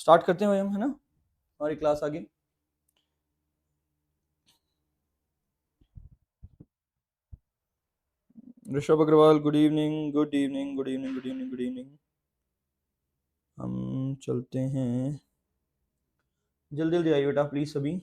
Start करते हैं भाई हम, है ना, हमारी क्लास आगे। Rishabh Agarwal, good evening, good evening, good evening, good evening, good evening. हम चलते हैं, जल्दी जल्दी आइए बेटा प्लीज सभी।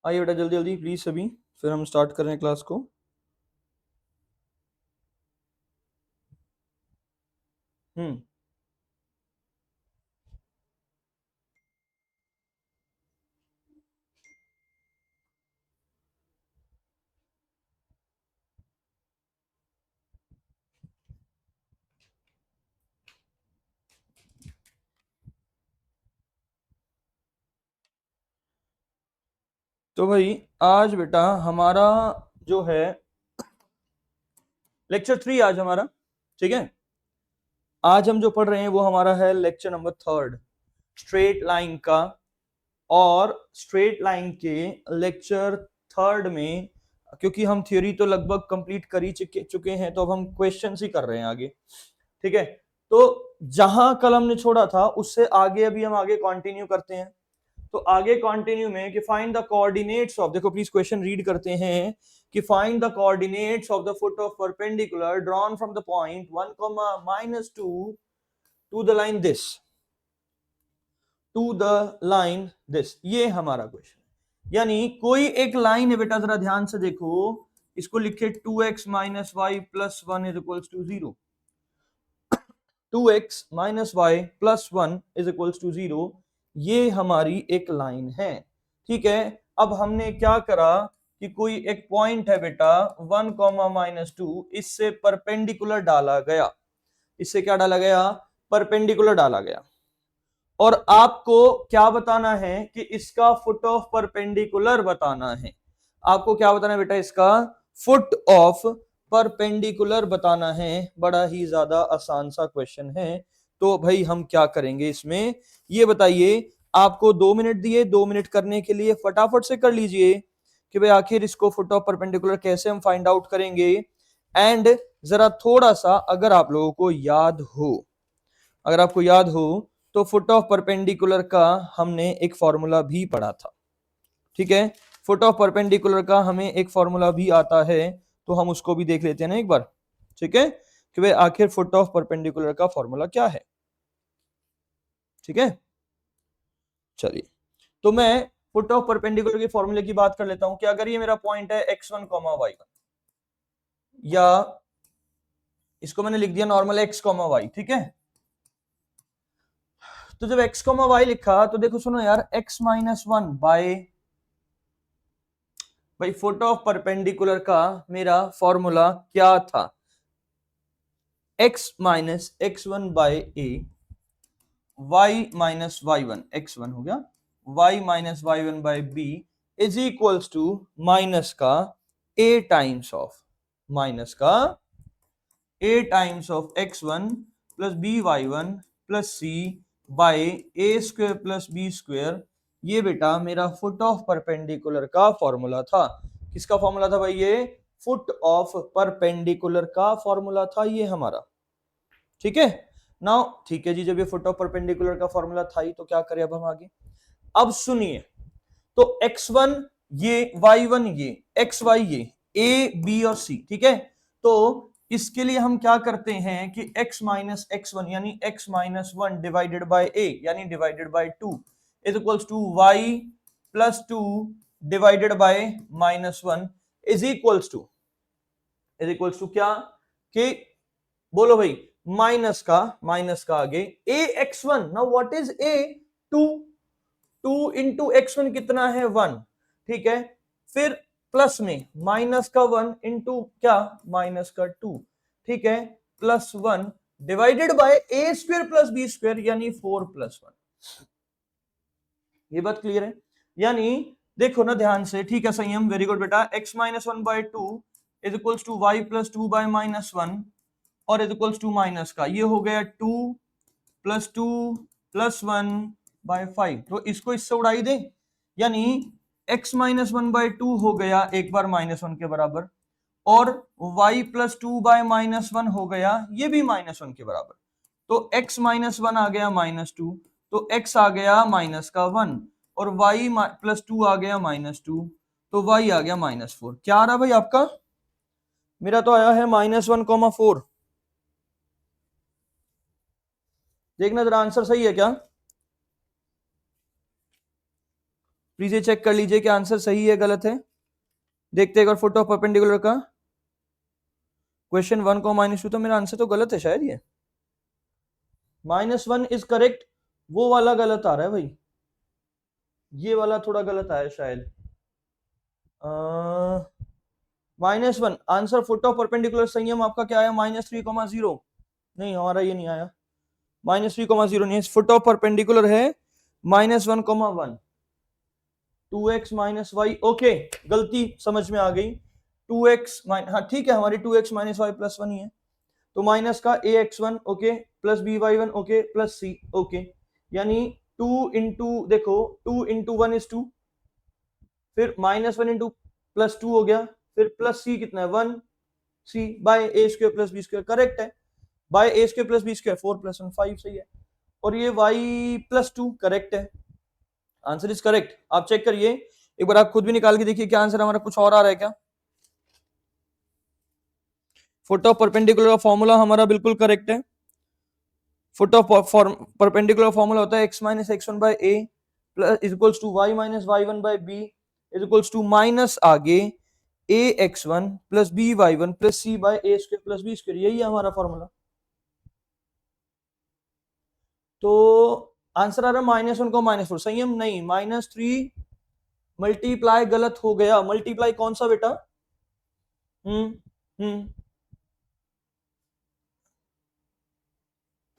आइए बेटा जल्दी जल्दी प्लीज सभी, फिर हम स्टार्ट कर रहे हैं क्लास को। हम्म। तो भाई आज बेटा हमारा जो है लेक्चर 3 आज हमारा, ठीक है। आज हम जो पढ़ रहे हैं वो हमारा है लेक्चर नंबर 3 स्ट्रेट लाइन का। और स्ट्रेट लाइन के लेक्चर 3 में, क्योंकि हम थ्योरी तो लगभग कंप्लीट कर ही चुके हैं, तो अब हम क्वेश्चंस ही कर रहे हैं आगे, ठीक है। तो जहां कल हमने छोड़ा था उससे आगे अभी हम आगे कंटिन्यू करते हैं। तो आगे कंटिन्यू में कि फाइंड द कोऑर्डिनेट्स ऑफ, देखो प्लीज क्वेश्चन रीड करते हैं कि find the coordinates of the foot of perpendicular drawn from the point 1, -2 to the line this, to the line this. ये हमारा क्वेश्चन है। यानी कोई एक लाइन है बेटा, जरा ध्यान से देखो, इसको लिखे 2x - y + 1 = 0। 2x - y + 1 = 0। ये हमारी एक लाइन है, ठीक है। अब हमने क्या करा कि कोई एक पॉइंट है बेटा 1, -2, इससे परपेंडिकुलर डाला गया। इससे क्या डाला गया? परपेंडिकुलर डाला गया। और आपको क्या बताना है कि इसका फुट ऑफ परपेंडिकुलर बताना है। आपको क्या बताना है बेटा? इसका फुट ऑफ परपेंडिकुलर बताना है। बड़ा ही ज्यादा आसान सा क्वेश्चन है। तो भाई हम क्या करेंगे इसमें, ये बताइए। आपको 2 मिनट दिए, 2 मिनट करने के लिए फटाफट से कर लीजिए कि भाई आखिर इसको फुट ऑफ परपेंडिकुलर कैसे हम फाइंड आउट करेंगे। एंड जरा थोड़ा सा अगर आप लोगों को याद हो, अगर आपको याद हो तो फुट ऑफ परपेंडिकुलर का हमने एक फॉर्मूला भी पढ़ा था, ठीक है। फुट ऑफ परपेंडिकुलर का हमें एक फॉर्मूला भी आता है, तो हम उसको भी देख लेते हैं ना एक बार, ठीक है, कि भाई आखिर फुट ऑफ परपेंडिकुलर का फॉर्मूला क्या है, ठीक है। चलिए, तो मैं फुट ऑफ परपेंडिकुलर के फॉर्मूले की बात कर लेता हूं कि अगर ये मेरा पॉइंट है x1, y1, या इसको मैंने लिख दिया नॉर्मल x, y, ठीक है। तो जब x, y लिखा तो देखो सुनो यार, x - 1 बाय, भाई फुट ऑफ परपेंडिकुलर का मेरा फॉर्मूला क्या था? x - x1 bye a, y - y1, x1 हो गया, y - y1 by b is equals to minus का a टाइम्स ऑफ, माइनस का a times of x1 plus by1 plus c by a² plus b²। ये बेटा मेरा foot of perpendicular का formula था। किसका फॉर्मूला था भाई? ये फुट ऑफ परपेंडिकुलर का फॉर्मूला था ये हमारा, ठीक है। नाउ ठीक है जी, जब ये फुट ऑफ परपेंडिकुलर का फॉर्मूला था ही तो क्या करें अब हम आगे। अब सुनिए, तो x1 ये, y1 ये, xy ये, a b और c, ठीक है। तो इसके लिए हम क्या करते हैं कि x - x1 यानी x - 1 डिवाइडेड बाय a यानी divided by 2 is equals to y + 2 divided by -1 is equals to क्या, कि बोलो भाई, माइनस का आगे ax1। Now what is a? 2। 2 into x1 कितना है? 1, ठीक है। फिर प्लस में माइनस का 1 इंटू क्या, -2, ठीक है, +1 divided by A square plus B square यानी 4 प्लस 1। ये बात क्लियर है? यानी देखो ना ध्यान से, ठीक है संयम, वेरी गुड बेटा। x minus one by two is equals to Y plus two by minus one और इज इक्वल्स टू माइनस का ये हो गया 2 प्लस 1 बाय 5। तो इसको इससे उड़ाई दे, यानी x minus one by to हो गया एक बार माइनस वन के बराबर, और y plus to bye minus one हो गया ये भी माइनस वन के बराबर। तो x माइनस वन आ गया माइनस टू, तो x आ गया माइनस का वन, और y प्लस टू आ गया माइनस टू, तो y आ गया माइनस फोर। क्या आ रहा भाई आपका? मेरा तो आया है माइनस वन कॉमा फोर। देखना जरा आंसर सही है क्या, प्लीज ये चेक कर लीजिए कि आंसर सही है गलत है। देखते हैं एक बार फुट ऑफ परपेंडिकुलर का क्वेश्चन 1 को माइनस टू, तो मेरा आंसर तो गलत है शायद, ये माइनस वन इज करेक्ट, वो वाला गलत आ रहा है भाई, ये वाला थोड़ा गलत आया शायद। Minus one answer foot of perpendicular संयम आपका क्या आया? -3,0। नहीं हमारा ये नहीं आया, -3,0 नहीं है, फुट ऑफ परपेंडिकुलर है -1,1 2x माइनस वाई। ओके, गलती समझ में आ गई, 2x हाँ ठीक है, हमारी 2x minus y plus one ही है, तो माइनस का ax1 okay plus by1 okay plus c okay, यानी 2 इंटू देखो 2 इंटू वन इज 2, फिर minus one into plus two हो गया, फिर प्लस c कितना है 1 c by A square plus B square, correct है, by A square plus B square 4 plus 1 5 सही है, और ये y प्लस टू करेक्ट है, आंसर इज करेक्ट। आप चेक करिए एक बार, आप खुद भी निकाल के देखिए क्या आंसर हमारा कुछ और आ रहा है क्या। फुट ऑफ परपेंडिकुलर का फॉर्मूला हमारा बिल्कुल करेक्ट है। फुट ऑफ परपेंडिकुलर फॉर्मूला होता है x minus X one by A plus is equals to y minus Y one by B is equals to minus आगे a x1 plus b y1 plus c by a square plus b square, यही है हमारा formula. तो answer आ रहा है -1 को -4, संयम नहीं, -3 मल्टीप्लाई गलत हो गया। मल्टीप्लाई कौन सा बेटा?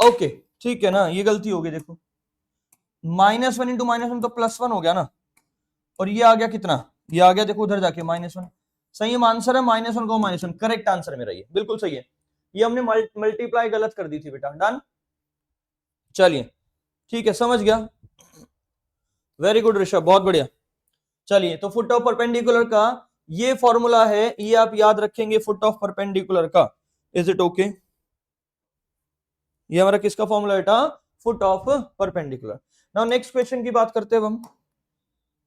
ओके ठीक है ना, ये गलती हो गई। देखो -1 इंटू -1 तो +1 हो गया ना, और ये आ गया कितना, ये आ गया देखो उधर जाके -1। संयम आंसर है -1 को -1, करेक्ट आंसर मेरा ये बिल्कुल सही है। ये हमने मल्टीप्लाई गलत कर दी थी बेटा, डन। चलिए ठीक है, समझ गया, वेरी गुड ऋषभ, बहुत बढ़िया। चलिए तो फुट ऑफ परपेंडिकुलर का ये फॉर्मूला है, ये आप याद रखेंगे फुट ऑफ परपेंडिकुलर का। Is it okay? ये हमारा किसका फॉर्मूला बेटा? Foot of perpendicular. Now next question की बात करते हैं हम।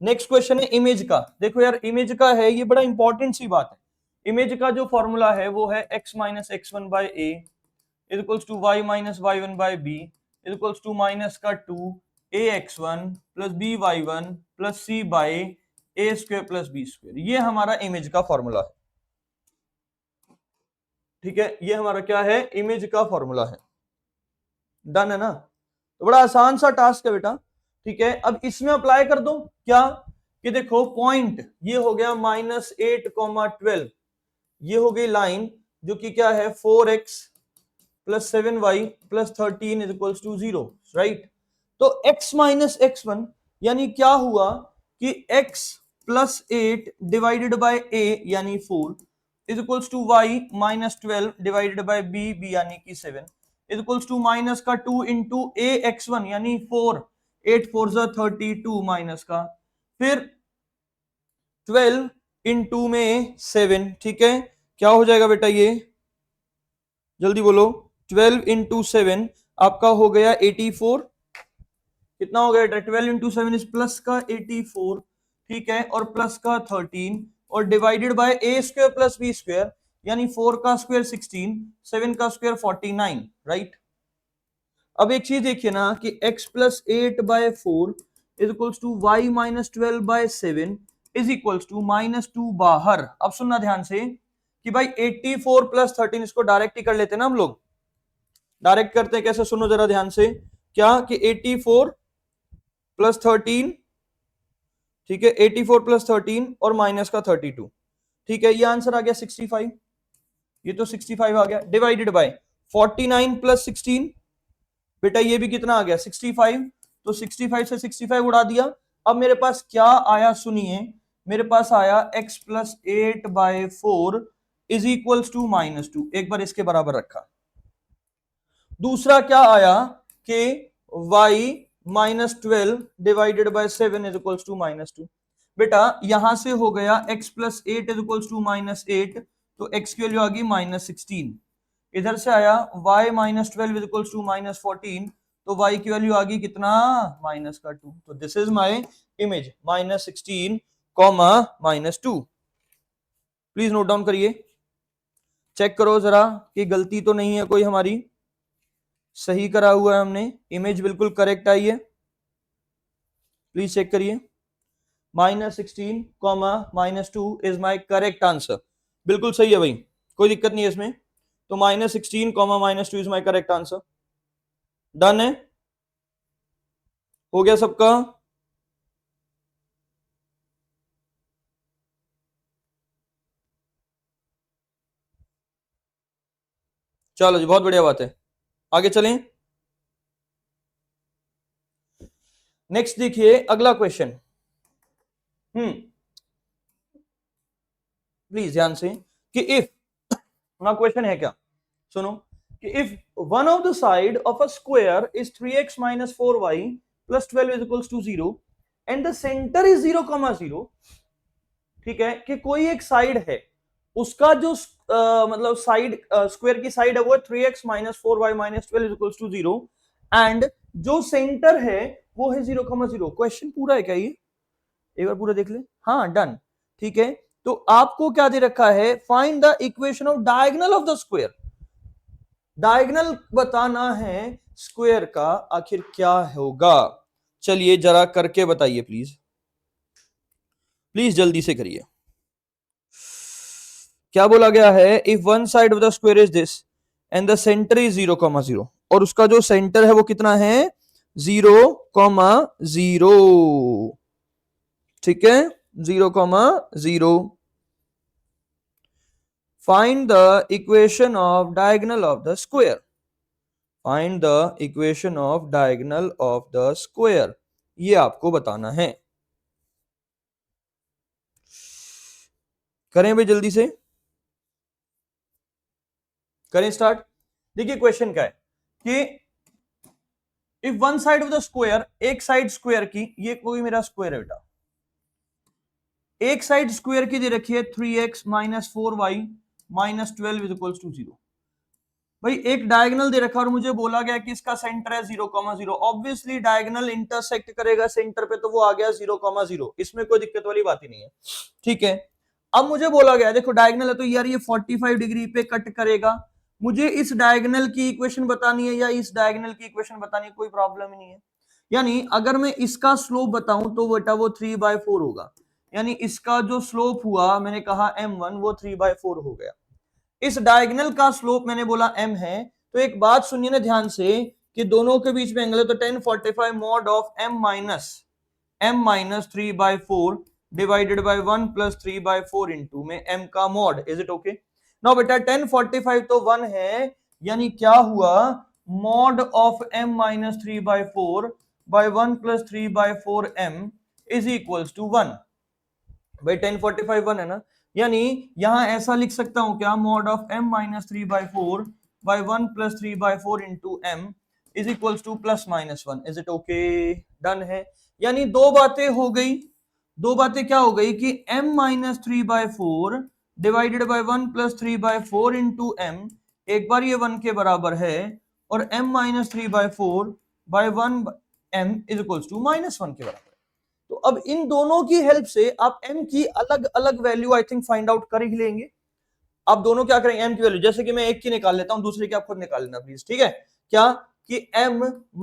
नेक्स्ट क्वेश्चन है इमेज का। देखो यार इमेज का है, ये बड़ा इंपॉर्टेंट सी बात है। इमेज का जो फॉर्मूला है वो है x minus X one by A is equals to Y minus Y one by B is equals to minus का 2 ax1 plus B Y one plus C by A square plus B square. ये हमारा image का formula है, ठीक है, ये हमारा क्या है? इमेज का फॉर्मूला है, डन है ना। तो बड़ा आसान सा टास्क है बेटा, ठीक है। अब इसमें अप्लाई कर दो क्या, कि देखो पॉइंट ये हो गया -8,12, ये हो गई लाइन जो कि क्या है 4x plus 7y plus 13 is equals to 0, right. तो x माइनस x1 यानी क्या हुआ कि x plus 8 divided by a यानी 4 is equals to y minus 12 divided by b यानी कि 7 इज इक्वल्स टू माइनस का 2 इंटू a x1 यानी 4, 8 4 32 माइनस का फिर 12 इंटू में 7, ठीक है। क्या हो जाएगा बेटा ये, जल्दी बोलो, 12 इंटू 7 आपका हो गया 84, कितना हो गया? 12 इंटू 7 इज प्लस का 84, ठीक है, और प्लस का 13 और divided by A square plus B square यानी 4 का स्क्वायर 16, 7 का स्क्वायर 49, राइट। अब एक चीज देखिए ना कि x plus 8 by 4 is equals to Y minus 12 by 7 is equals to -2 बाहर। अब सुनना ध्यान से कि भाई 84 प्लस 13 इसको डायरेक्ट ही कर लेते हैं ना हम लोग, डायरेक्ट करते हैं कैसे, सुनो जरा ध्यान से, क्या कि 84 प्लस 13, ठीक है, 84 प्लस 13 और माइनस का 32, ठीक है, ये आंसर आ गया 65, ये तो 65 आ गया, डिवाइडेड बाय 49 प्लस 16, बेटा ये भी कितना आ गया 65, तो 65 से 65 उड़ा दिया। अब मेरे पास क्या आया सुनिए, मेरे पास आया x plus 8/4 is equals to -2, एक बार इसके बराबर रखा। दूसरा क्या आया कि y -12 divided by 7 is equals to -2। बेटा यहां से हो गया x plus 8 is equals to -8, तो x की वैल्यू आ गई -16। इधर से आया y -12 इज इक्वल्स टू -14, तो y की वैल्यू आ गई कितना -2। तो this is my image -16, -2। Please note down करिए, चेक करो जरा कि गलती तो नहीं है कोई हमारी, सही करा हुआ है हमने, इमेज बिल्कुल करेक्ट आई है, प्लीज चेक करिए। -16, -2 इज माय करेक्ट आंसर, बिल्कुल सही है भाई, कोई दिक्कत नहीं है इसमें। तो -16, -2 is my correct answer. Done है, हो गया सबका? चलो जी, बहुत बढ़िया बात है, आगे चलें। नेक्स्ट देखिए अगला क्वेश्चन, प्लीज ध्यान से, कि इफ ना क्वेश्चन है क्या, सुनो, कि if one of the side of a square is 3x - 4y + 12 is equals to 0 and the centre is 0,0, ठीक है, कि कोई एक साइड है, उसका जो मतलब साइड स्क्वायर की साइड है वो 3x - 4y - 12 is equals to 0 and जो सेंटर है वो है 0,0। क्वेश्चन पूरा है क्या ये, एक बार पूरा देख ले। हाँ डन, ठीक है। तो आपको क्या दे रखा है, find the equation of diagonal of the square, diagonal बताना है स्क्वायर का, आखिर क्या होगा। चलिए जरा करके बताइए प्लीज, प्लीज जल्दी से करिए। क्या बोला गया है, if one side of the square is this and the centre is 0,0, और उसका जो सेंटर है वो कितना है 0,0, ठीक है, 0,0। Find the equation of diagonal of the square, find the equation of diagonal of the square, ये आपको बताना है। करें भाई जल्दी से, करें स्टार्ट। देखिए क्वेश्चन क्या है कि if one side of the square, एक साइड स्क्वायर की, ये कोई मेरा स्क्वायर है बेटा, एक साइड स्क्वायर की दे रखी है 3x - 4y - 12 is equals to 0। भाई एक डायगोनल दे रखा और मुझे बोला गया कि इसका सेंटर है 0,0, ऑब्वियसली डायगोनल इंटरसेक्ट करेगा सेंटर पे, तो वो आ गया 0,0, इसमें कोई दिक्कत वाली बात ही नहीं है, ठीक है। अब मुझे बोला गया, देखो डायगोनल है तो यार ये 45 डिग्री पे कट करेगा, मुझे इस डायगोनल की इक्वेशन बतानी है या इस डायगोनल की इक्वेशन बतानी है, कोई प्रॉब्लम ही नहीं है। यानी अगर मैं इसका स्लोप बताऊं तो बेटा वो 3/4 होगा, यानी इसका जो स्लोप हुआ मैंने कहा m1, वो 3/4 हो गया। इस डायगोनल का स्लोप मैंने बोला m है, तो एक बात सुनिए ना ध्यान से कि दोनों के बीच में एंगल है, तो 1045 mod of m - 3/4 divided by 1 + 3/4 into में m का mod, is it okay. Now बेटा 1045 तो 1 है, यानी क्या हुआ, mod of m - 3/4 by 1 + 3/4 m is equals to 1। भाई 1045 1 है ना, यानी यहां ऐसा लिख सकता हूं क्या, mod of m - 3/4 by 1 + 3/4 into m is equals to +-1, is it okay. Done है, यानी दो बातें हो गई, दो बातें क्या हो गई कि m - 3/4 divided by 1 + 3/4 into m, एक बार ये 1 के बराबर है, और m - 3/4 by 1 m is equals to -1 के बराबर। तो अब इन दोनों की हेल्प से आप m की अलग अलग value I think find out कर ही लेंगे। आप दोनों क्या करेंगे, m की वैल्यू, जैसे कि मैं एक की निकाल लेता हूं, दूसरे की आप खुद निकाल लेना प्लीज, ठीक है। क्या कि m -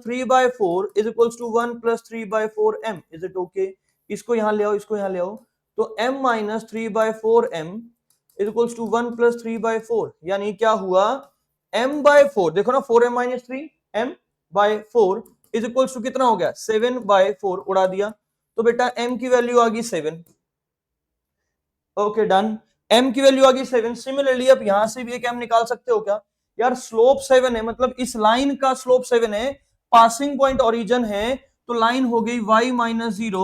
3/4 is equals to 1 + 3/4 m, is it okay. इसको यहां ले आओ, इसको यहां ले आओ, तो m - 3/4 m is equals to 1 + 3/4, यानी क्या हुआ m/4, देखो ना 4m - 3 m/4 is equals to कितना हो गया 7/4, उड़ा दिया, तो बेटा m की वैल्यू आ गई 7। ओके डन, m की वैल्यू आ गई 7। सिमिलरली अब यहां से भी एक m निकाल सकते हो क्या, यार स्लोप 7 है, मतलब इस लाइन का स्लोप 7 है, पासिंग पॉइंट ओरिजिन है, तो लाइन हो गई y minus 0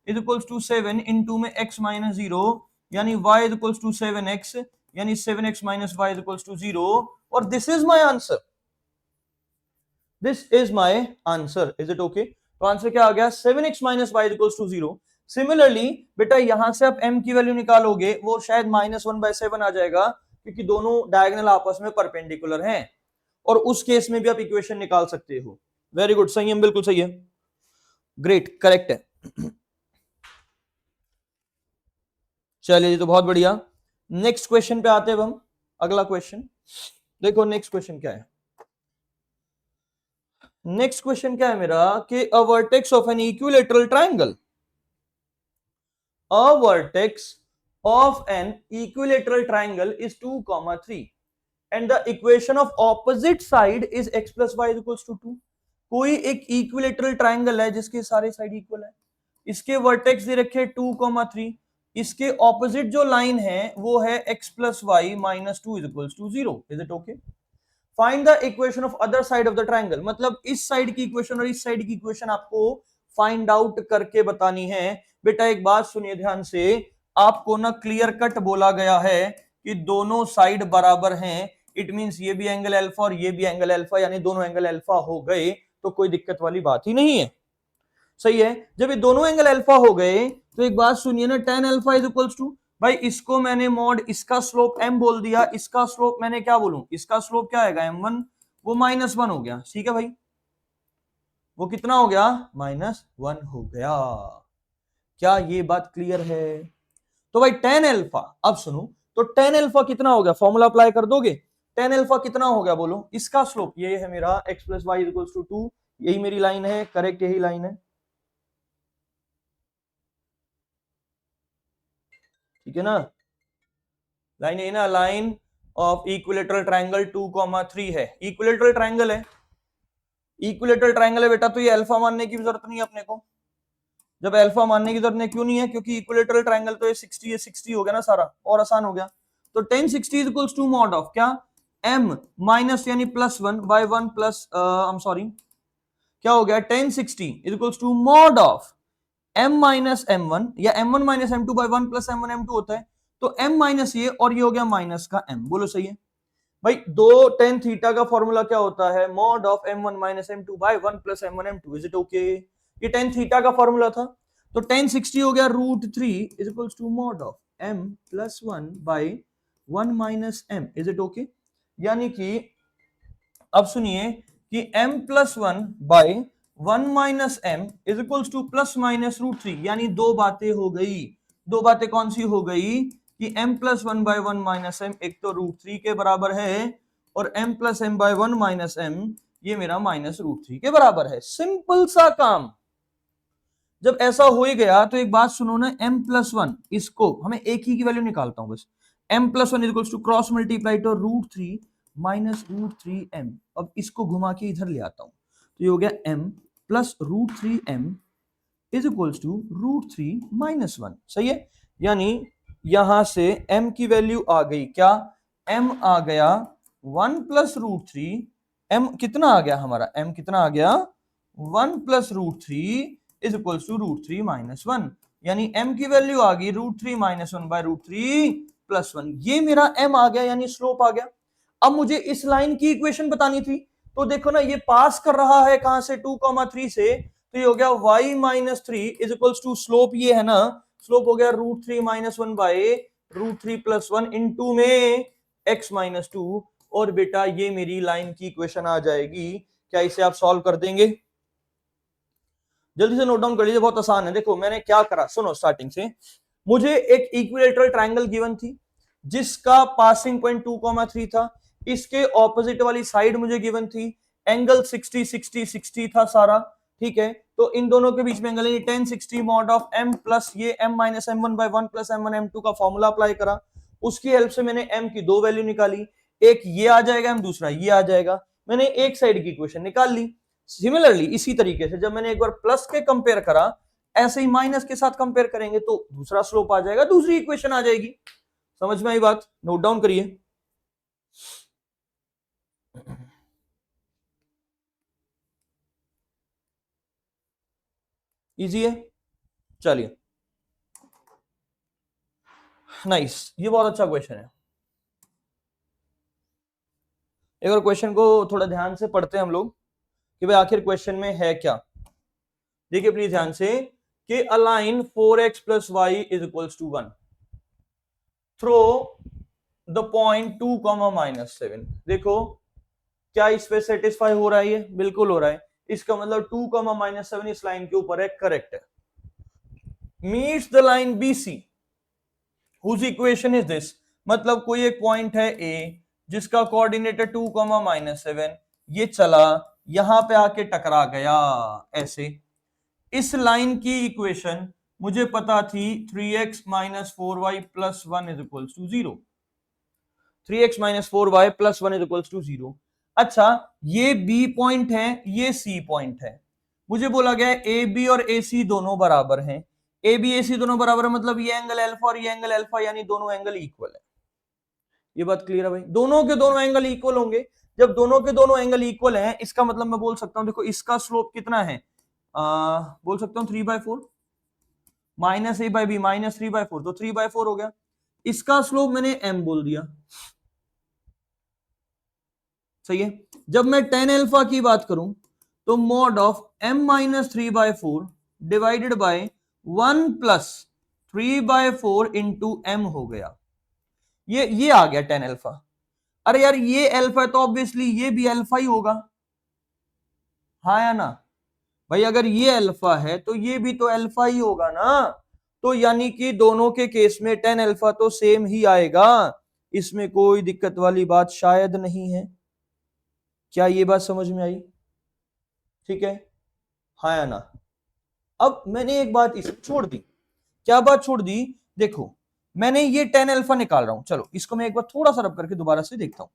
is equals to 7 into में x माइनस 0, यानी y is equals to 7x, यानी 7x minus y is equals to 0, और this is my answer, this is my answer, is it okay? तो answer क्या आ गया? 7x minus y is equals to 0। Similarly बेटा यहां से आप m की वैल्यू निकालोगे, वो शायद -1/7 आ जाएगा, क्योंकि दोनों डायगोनल आपस में परपेंडिकुलर हैं, और उस केस में भी आप इक्वेशन निकाल सकते हो। वेरी गुड, सही है, बिल्कुल सही है, ग्रेट, करेक्ट है। चलिए जी, तो बहुत बढ़िया। नेक्स्ट क्वेश्चन पे आते हैं हम। अगला क्वेश्चन देखो, नेक्स्ट क्वेश्चन क्या है? नेक्स्ट क्वेश्चन क्या है मेरा कि a vertex of an equilateral triangle, a vertex of an equilateral triangle is 2, 3 and the equation of opposite side is x plus y is equals to 2। कोई एक equilateral triangle है जिसके सारे साइड इक्वल है, इसके वर्टेक्स दे रखे 2, 3, इसके opposite जो लाइन है वो है x plus y minus 2 is equals to 0। Is it okay? Find the equation of other side of the triangle, मतलब इस साइड की इक्वेशन और इस साइड की इक्वेशन आपको फाइंड आउट करके बतानी है। बेटा एक बात सुनिए ध्यान से, आपको ना क्लियर कट बोला गया है कि दोनों साइड बराबर हैं, इट मींस ये भी एंगल अल्फा और ये भी एंगल अल्फा, यानी दोनों एंगल अल्फा हो गए तो कोई दिक्कत वाली बात ही नहीं है। सही है, जब ये दोनों एंगल अल्फा हो गए तो एक बात सुनिए ना, tan alpha is equals to, भाई इसको मैंने मॉड इसका स्लोप m बोल दिया, इसका स्लोप मैंने क्या बोलूं, इसका स्लोप क्या आएगा m1, वो -1 हो गया, ठीक है भाई, वो कितना हो गया, -1 हो गया। क्या ये बात क्लियर है? तो भाई tan अल्फा, अब सुनो, तो tan अल्फा कितना हो गया, फॉर्मूला अप्लाई कर दोगे, tan अल्फा कितना हो गया बोलो, इसका स्लोप ये है मेरा x plus y equals to 2, यही मेरी लाइन है, करेक्ट यही लाइन है, ठीक है ना, लाइन है ना, लाइन ऑफ इक्विलेटरल ट्रायंगल 2, 3 है, इक्विलेटरल ट्रायंगल है, इक्विलेटरल ट्रायंगल है बेटा, तो ये अल्फा मानने की जरूरत नहीं है अपने को। जब अल्फा मानने की जरूरत नहीं, क्यों नहीं है, क्योंकि इक्विलेटरल ट्रायंगल तो ये 60 है, 60 हो गया ना सारा, और आसान हो गया। तो tan 60 is equals to mod of क्या, m माइनस यानी +1 by 1 plus I am sorry, क्या हो गया, tan 60 is equals to mod of m minus m1 या m1 minus m2 by 1 plus m1 m2 होता है, तो m माइनस ये और ये हो गया माइनस का m, बोलो सही है भाई। दो tan थीटा का फॉर्मूला क्या होता है, mod of m1 minus m2 by 1 plus m1 m2, is it okay? ये tan थीटा का फॉर्मूला था, तो tan 60 हो गया √3 is equals to mod of m plus 1 by 1 minus m, is it okay? यानी कि अब सुनिए कि m plus 1 by 1 minus m is equals to plus minus √3, यानी दो बातें हो गई। दो बातें कौन सी हो गई कि m plus 1 by 1 minus m एक तो √3 के बराबर है, और m plus m by 1 minus m ये मेरा माइनस √3 के बराबर है। सिंपल सा काम। जब ऐसा हो ही गया तो एक बात सुनो ना, m प्लस 1, इसको हमें एक ही की वैल्यू निकालता हूं बस, m plus 1 is to cross multiply to √3 minus √3m, अब इसको घुमा के इधर ले आता हूं, तो ये हो गया m plus √3m is equals to √3 minus 1, सही है? यानी यहां से m की वैल्यू आ गई क्या, m आ गया 1 प्लस √3, m कितना आ गया हमारा, m कितना आ गया 1 plus √3 is equals to √3 minus 1, यानी m की वैल्यू आ गई √3 माइनस 1 बाय √3 प्लस 1, ये मेरा m आ गया, यानी स्लोप आ गया। अब मुझे इस लाइन की इक्वेशन बतानी थी, तो देखो ना ये पास कर रहा है कहां से, 2, 3 से, तो ये हो गया y minus 3 is equals to slope ये है ना, स्लोप हो गया √3 माइनस 1 बाय √3 प्लस 1 इनटू में x माइनस 2, और बेटा ये मेरी लाइन की इक्वेशन आ जाएगी। क्या इसे आप सॉल्व कर देंगे? जल्दी से नोट डाउन कर लीजिए, बहुत आसान है। देखो मैंने क्या करा, सुनो स्टार्टिंग से, मुझे एक इक्विलेटरल ट्रायंगल गिवन थी जिसका पासिंग पॉइंट 2, 3 था, इसके ऑपोजिट वाली साइड मुझे गिवन थी, एंगल 60 60 60 था सारा, ठीक है? तो इन दोनों के बीच में एंगल है tan 60 mod of m plus ये m minus m1 by 1 plus m1 m2 का फॉर्मूला अप्लाई करा, उसकी हेल्प से मैंने m की दो वैल्यू निकाली, एक ये आ जाएगा m, दूसरा ये आ जाएगा, मैंने एक साइड की इक्वेशन निकाल ली। सिमिलरली इसी तरीके से जब मैंने एक बार प्लस के कंपेयर करा, ऐसे ही माइनस के साथ कंपेयर करेंगे तो दूसरा स्लोप आ जाएगा, दूसरी इक्वेशन आ जाएगी। समझ में आई बात? नोट डाउन करिए। इजी है, चलिए नाइस, ये बहुत अच्छा क्वेश्चन है। एक और क्वेश्चन को थोड़ा ध्यान से पढ़ते हैं हम लोग कि भाई आखिर क्वेश्चन में है क्या। देखिए प्लीज ध्यान से कि a line 4x plus y is equals to 1 through the point 2 comma -7। देखो क्या इस पे सेटिस्फाई हो रहा है, ये बिल्कुल हो रहा है। इसका मतलब 2 कॉमा -7 इस लाइन के ऊपर है, करेक्ट है। Meets the line BC whose equation is this, मतलब कोई एक पॉइंट है A जिसका कोऑर्डिनेट है 2 कॉमा -7, ये चला यहां पे आके टकरा गया ऐसे। इस लाइन की इक्वेशन मुझे पता थी 3x minus 4y plus 1 is equals to 0। 3x minus 4y plus 1 is equals to 0। अच्छा, ये B पॉइंट है, ये C पॉइंट है। मुझे बोला गया है AB और AC दोनों बराबर हैं। AB AC दोनों बराबर है मतलब ये एंगल अल्फा और ये एंगल अल्फा, यानी दोनों एंगल इक्वल है। ये बात क्लियर है भाई, दोनों के दोनों एंगल इक्वल होंगे। जब दोनों के दोनों एंगल इक्वल हैं, इसका मतलब मैं बोल सकता हूं, देखो इसका स्लोप कितना है, बोल सकता हूं 3/4, minus a by b minus 3/4, तो 3/4 हो गया। इसका स्लोप मैंने m बोल दिया, सही है। जब मैं tan अल्फा की बात करूं तो mod of m minus 3/4 divided by 1 plus 3/4 into m हो गया। ये आ गया tan अल्फा। अरे यार ये अल्फा है तो ऑब्वियसली ये भी अल्फा ही होगा, हाँ या ना भाई। अगर ये अल्फा है तो ये भी तो अल्फा ही होगा ना, तो यानी कि दोनों के केस में tan अल्फा तो सेम ही आएगा, इसमें कोई दिक्कत वाली बात शायद नहीं है। क्या ये बात समझ में आई? ठीक है, हाँ या ना। अब मैंने एक बात इसे छोड़ दी, क्या बात छोड़ दी, देखो मैंने ये tan अल्फा निकाल रहा हूं, चलो इसको मैं एक बार थोड़ा सा रब करके दोबारा से देखता हूं।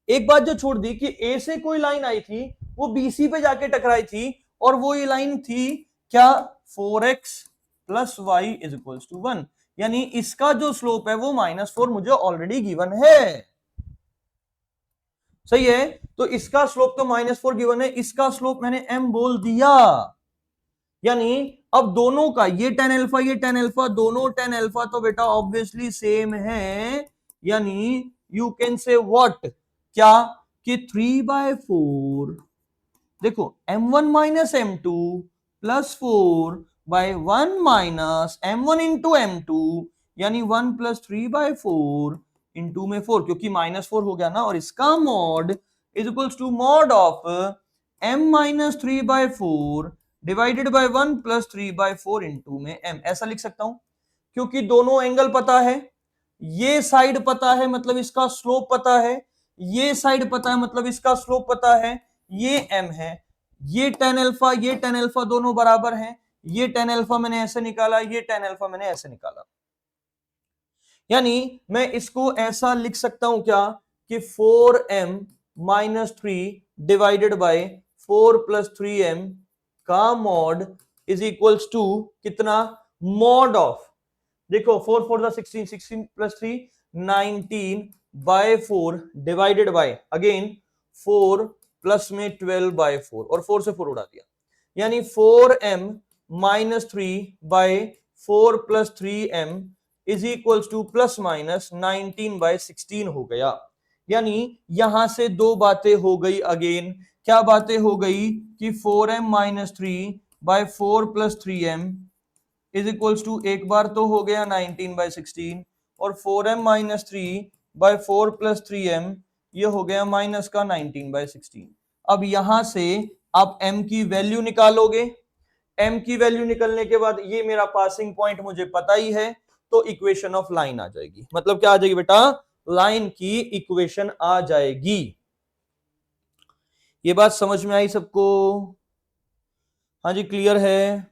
एक बात जो छोड़ दी कि ए से कोई लाइन आई थी, वो BC पे जाके टकराई थी, और वो ये लाइन थी क्या, 4x plus y is equals to 1, यानी इसका जो स्लोप है वो -4 मुझे ऑलरेडी गिवन है, सही है। तो इसका स्लोप तो -4 गिवन है, इसका स्लोप मैंने m बोल दिया, यानी अब दोनों का ये tan अल्फा ये tan अल्फा, दोनों tan अल्फा तो बेटा ऑब्वियसली सेम है, यानी यू कैन से व्हाट, क्या कि 3/4, देखो m1 minus m2 plus 4 by 1 minus m1 into m2, यानी 1 प्लस 3/4 इंटू में 4, क्योंकि -4 हो गया ना, और इसका mod is equals to mod of m minus 3/4 divided by 1 plus 3/4 into में m, ऐसा लिख सकता हूं क्योंकि दोनों एंगल पता है, ये साइड पता है मतलब इसका स्लोप पता है, ये साइड पता है मतलब इसका स्लोप पता है, ये m है, ये tan अल्फा दोनों बराबर हैं, ये tan अल्फा मैंने ऐसे निकाला, ये tan अल्फा मैंने ऐसे निकाला, यानी मैं इसको ऐसा लिख सकता हूं क्या कि 4m minus 3 divided bye 4 plus 3m का मॉड इज इक्वल्स टू कितना, मॉड ऑफ, देखो 4 4 16 16 plus 3 19 by 4 divided by again 4 plus में 12/4, और 4 से 4 उड़ा दिया, यानी 4m minus 3 by 4 plus 3m is equals to plus minus 19/16 हो गया। यानी यहां से दो बातें हो गई अगेन, क्या बातें हो गई कि 4m minus 3 by 4 plus 3m is equals to, एक बार तो हो गया 19/16, और 4m minus 3 by 4 plus 3m ये हो गया माइनस का 19/16। अब यहां से आप m की वैल्यू निकालोगे, m की वैल्यू निकलने के बाद ये मेरा पासिंग पॉइंट मुझे पता ही है, तो इक्वेशन ऑफ लाइन आ जाएगी, मतलब क्या आ जाएगी बेटा, लाइन की इक्वेशन आ जाएगी। ये बात समझ में आई सबको? हाँ जी, क्लियर है?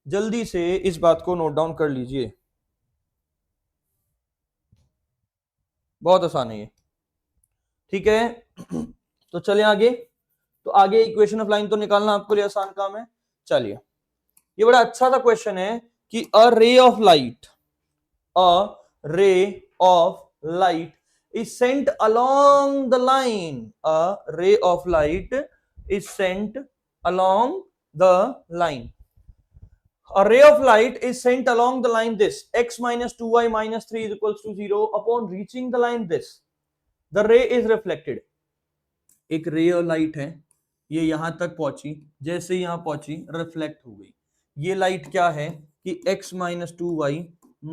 जल्दी से इस बात को नोट डाउन कर लीजिए, बहुत आसान है ये, ठीक है। तो चले आगे, तो आगे इक्वेशन ऑफ लाइन तो निकालना आपके लिए आसान काम है। चलिए, ये बड़ा अच्छा सा क्वेश्चन है कि a ray of light, a ray of light is sent along the line, a ray of light is sent along the line, A ray of light is sent along the line this x minus 2y minus 3 is equals to 0. Upon reaching the line this, the ray is reflected. एक रे of light है, ये यहां तक पहुंची, जैसे यहां पहुंची रिफ्लेक्ट हो गई. ये लाइट क्या है कि x minus 2y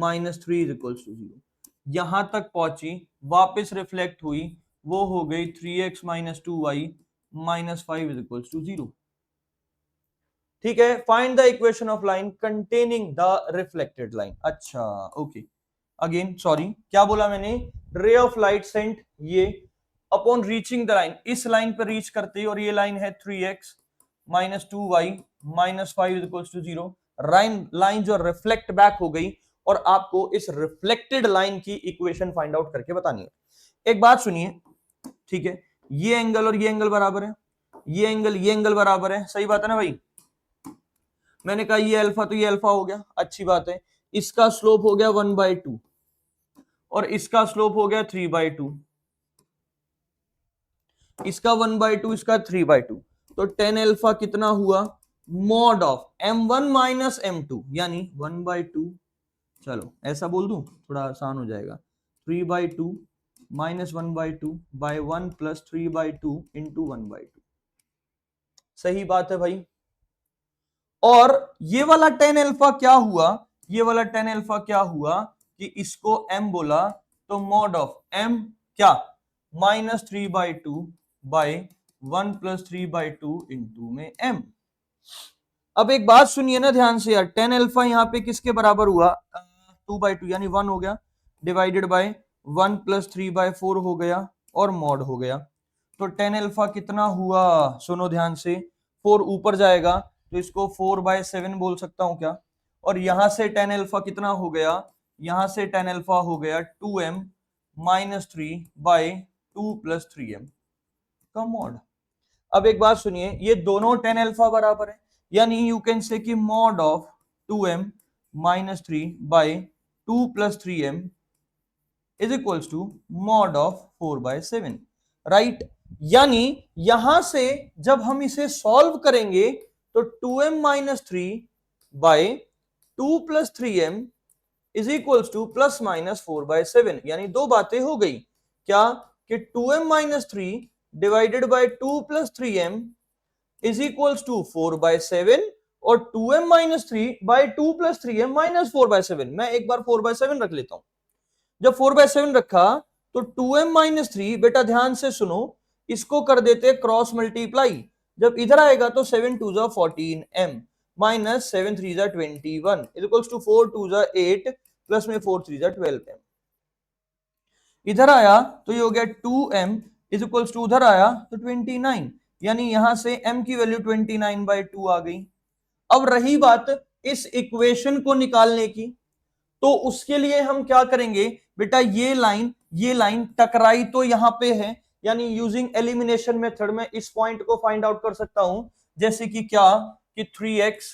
minus 3 is equals to 0, यहां तक पहुंची, वापस रिफ्लेक्ट हुई, वो हो गई 3x minus 2y minus 5 is equals to 0. ठीक है, find the equation of line containing the reflected line. अच्छा ओके, अगेन सॉरी, क्या बोला मैंने, रे ऑफ लाइट सेंट, ये अपॉन रीचिंग द लाइन, इस लाइन पर रीच करते ही, और ये लाइन है 3x minus 2y minus 5 equals to 0. Line जो रिफ्लेक्ट बैक हो गई, और आपको इस रिफ्लेक्टेड लाइन की इक्वेशन फाइंड आउट करके बतानी है. एक बात सुनिए, ठीक है, ये एंगल और ये एंगल बराबर है, ये एंगल बराबर है, सही बात है ना भाई. मैंने कहा ये अल्फा, तो ये अल्फा हो गया, अच्छी बात है. इसका स्लोप हो गया 1/2 और इसका स्लोप हो गया 3/2, इसका 1/2, इसका 3/2, तो 10 अल्फा कितना हुआ, mod of m1 minus m2, यानी 1/2, चलो ऐसा बोल दूं थोड़ा आसान हो जाएगा, 3/2 माइनस 1/2 बाय 1 प्लस 3/2 इंटू 1/2. सही बात है भाई. और ये वाला 10 अल्फा क्या हुआ, ये वाला 10 अल्फा क्या हुआ कि इसको m बोला, तो मॉड ऑफ m क्या, माइनस 3/2 बाय 1 प्लस 3/2 इंटू में m. अब एक बात सुनिए ना ध्यान से यार, 10 अल्फा यहाँ पे किसके बराबर हुआ, 2/2 यानी 1 हो गया, डिवाइडेड बाय 1 प्लस 3/4 हो गया, और मॉड हो गया. तो 10 अल्फा कितना हुआ, सुनो ध्यान से, 4 ऊपर जाएगा तो इसको 4/7 बोल सकता हूं क्या, और यहां से 10 अल्फा कितना हो गया, यहां से 10 अल्फा हो गया 2m माइनस 3/2 प्लस 3m का मॉड. अब एक बात सुनिए, ये दोनों 10 अल्फा बराबर है, यानी यू कैन से कि mod of 2m minus 3/2 plus 3m is equals to mod of 4/7, right. यानी यहां से जब हम इसे सॉल्व करेंगे तो 2m minus 3/2 plus 3m is equals to plus minus 4/7, यानी दो बातें हो गई, क्या कि 2m minus 3 divided by 2 plus 3m is equals to 4/7, और 2m minus 3/2 plus 3m minus 4/7. मैं एक बार 4/7 रख लेता हूं. जब 4/7 रखा तो 2m माइनस 3, बेटा ध्यान से सुनो, इसको कर देते क्रॉस मल्टीप्लाई, जब इधर आएगा तो 7 2 जा 14m माइनस 7 3 जा 21 इक्वल्स टू 4 2 जा 8 प्लस में 4 3 जा 12m. इधर आया तो ये हो गया 2m इज इक्वल्स टू, उधर आया तो 29, यानी यहां से m की वैल्यू 29/2 आ गई. अब रही बात इस इक्वेशन को निकालने की, तो उसके लिए हम क्या करेंगे बेटा, ये लाइन टकराई तो यहां पे है, यानी यूजिंग एलिमिनेशन मेथड में इस पॉइंट को फाइंड आउट कर सकता हूं, जैसे कि क्या कि 3x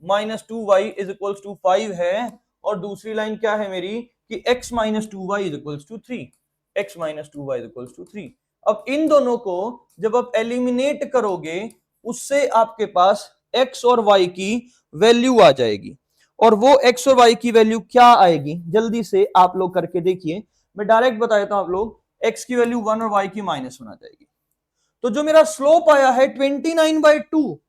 minus 2y is equals to 5 है, और दूसरी लाइन क्या है मेरी कि x minus 2y is equals to 3, x minus 2y is equals to 3. अब इन दोनों को जब आप एलिमिनेट करोगे, उससे आपके पास x और y की वैल्यू आ जाएगी, और वो x और y की वैल्यू क्या आएगी, जल्दी से आप लोग करके देखिए. मैं डायरेक्ट बता देता हूं आप लोग, x की वैल्यू 1 और y की -1 आ जाएगी. तो जो मेरा स्लोप आया है 29/2,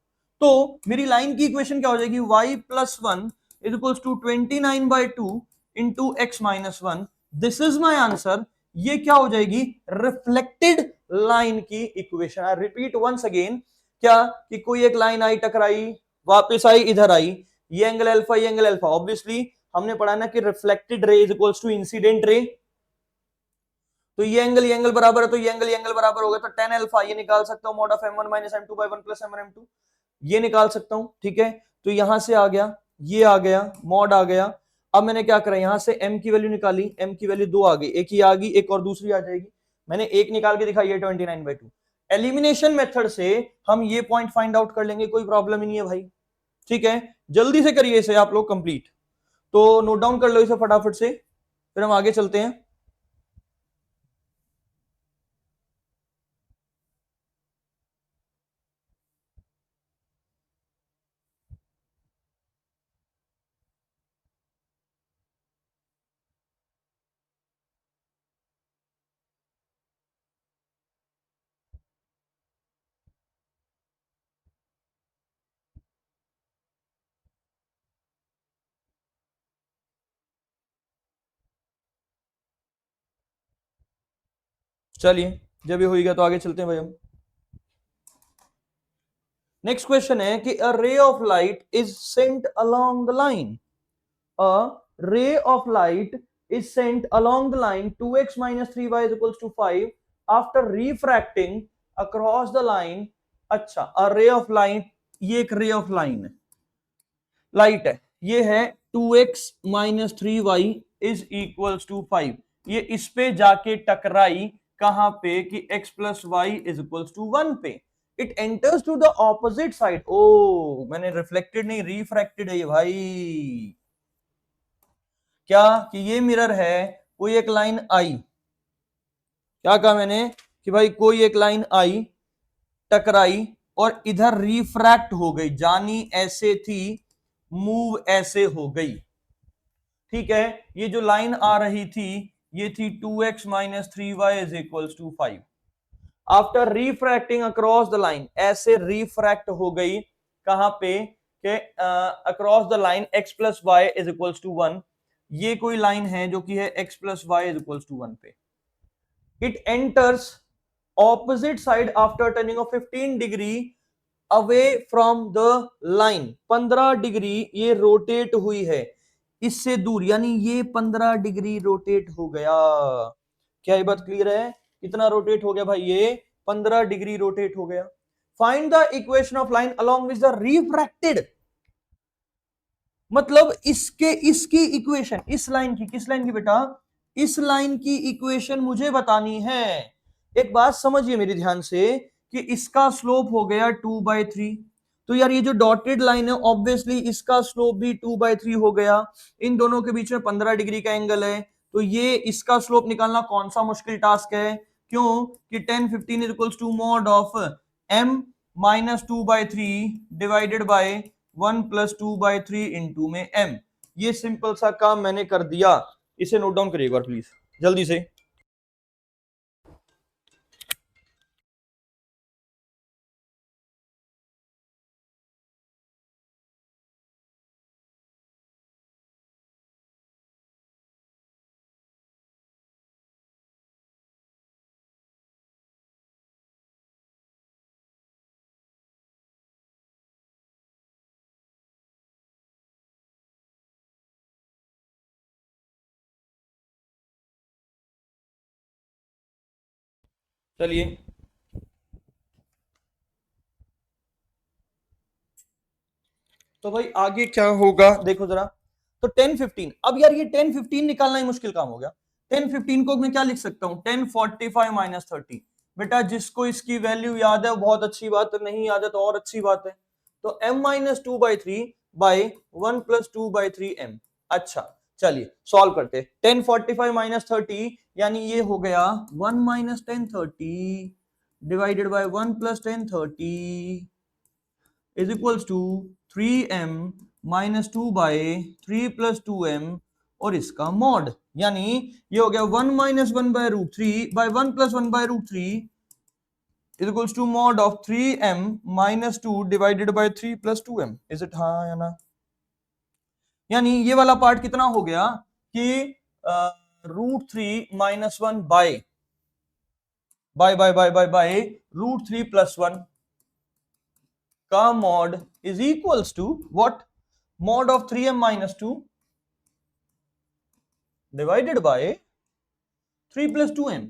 तो मेरी लाइन की इक्वेशन क्या हो जाएगी, y plus 1 is equals to 29/2 into x minus 1. This is my answer. ये क्या हो जाएगी, रिफ्लेक्टेड लाइन की equation. I repeat once again, क्या कि कोई एक लाइन आई, टकराई, वापस आई, इधर आई, ये एंगल अल्फा, ये एंगल अल्फा. ऑब्वियसली हमने पढ़ा ना कि reflected ray is equals to incident ray, तो ये एंगल बराबर है, तो ये एंगल बराबर होगा, तो 10 अल्फा ये निकाल सकता हूं, mod of m1 minus m2 by 1 plus m1 m2, ये निकाल सकता हूं. ठीक है, तो यहां से आ गया, ये आ गया, मॉड आ गया. अब मैंने क्या करा, यहां से m की वैल्यू निकाली, m की वैल्यू 2 आ गई, एक ही आ गई, एक और दूसरी आ जाएगी. मैंने एक निकाल के दिखाई है 29/2. एलिमिनेशन मेथड से हम ये पॉइंट फाइंड आउट कर लेंगे, कोई प्रॉब्लम ही नहीं है भाई. ठीक है, जल्दी से करिए इसे आप लोग कंप्लीट. तो नोट डाउन कर लो इसे फटाफट से, फिर हम आगे चलते हैं. चलिए जब ये होगा तो आगे चलते हैं भाई हम। नेक्स्ट क्वेश्चन है कि a ray of light is sent along the line, a ray of light is sent along the line 2x minus 3y is equals to 5 after refracting across the line। अच्छा, a ray of light, ये एक ray of line है, light है, ये है 2x minus 3y is equals to 5, ये इस पे जाके टकराई कहां पे कि x plus y is equals to 1 पे, it enters to the opposite side. ओ मैंने रिफ्लेक्टेड नहीं रिफ्रैक्टेड है ये भाई, क्या कि ये मिरर है, कोई एक लाइन आई, क्या कहा मैंने कि भाई कोई एक लाइन आई टकराई और इधर रिफ्रैक्ट हो गई, जानी ऐसे थी मूव ऐसे हो गई, ठीक है। ये जो लाइन आ रही थी ये थी 2x minus 3y is equals to 5, after refracting across the line, ऐसे रिफ्रैक्ट हो गई कहां पे के across the line x plus y is equals to 1, ये कोई लाइन है जो कि है x plus y is equals to 1 पे, it enters opposite side after turning of 15 degree away from the line, 15 degree ये रोटेट हुई है इससे दूर, यानी ये 15 डिग्री रोटेट हो गया। क्या ये बात क्लियर है? कितना रोटेट हो गया भाई? ये 15 डिग्री रोटेट हो गया। Find the equation of line along which the refracted, मतलब इसकी इक्वेशन, इस लाइन की, किस लाइन की बेटा? इस लाइन की इक्वेशन मुझे बतानी है। एक बात समझिए मेरे ध्यान से कि इसका स्लोप हो गया 2/3, तो यार ये जो डॉटेड लाइन है ऑब्वियसली इसका स्लोप भी 2/3 हो गया, इन दोनों के बीच में 15 डिग्री का एंगल है, तो ये इसका स्लोप निकालना कौन सा मुश्किल टास्क है? क्यों कि 10 15 is equals to mod of m minus 2/3 divided by 1 plus 2/3 into में m। ये सिंपल सा काम मैंने कर दिया, इसे नोट डाउन करिए एक बार प्लीज जल्दी से। चलिए तो भाई आगे क्या होगा देखो जरा, तो 10 15, अब यार ये 10 15 निकालना ही मुश्किल काम हो गया। 10 15 को मैं क्या लिख सकता हूं? 10 45 माइनस 30। बेटा जिसको इसकी वैल्यू याद है वो बहुत अच्छी बात है, नहीं याद है तो और अच्छी बात है। तो m minus 2/3 by 1 plus 2/3 m। अच्छा चलिए सॉल्व करते। 10 45 माइनस 30 यानी ये हो गया 1 minus 10 30 divided by 1 plus 10 30 is equals to 3m minus 2/3 plus 2m और इसका मॉड, यानी ये हो गया 1 minus 1/√3 by 1 plus 1/√3 is equals to mod of 3m minus 2 divided by 3 plus 2m। Is it? हाँ या ना? यानी ये वाला पार्ट कितना हो गया कि √3 माइनस 1 बाय √3 प्लस 1 का mod is equals to what? Mod of 3m minus 2 divided by 3 plus 2m।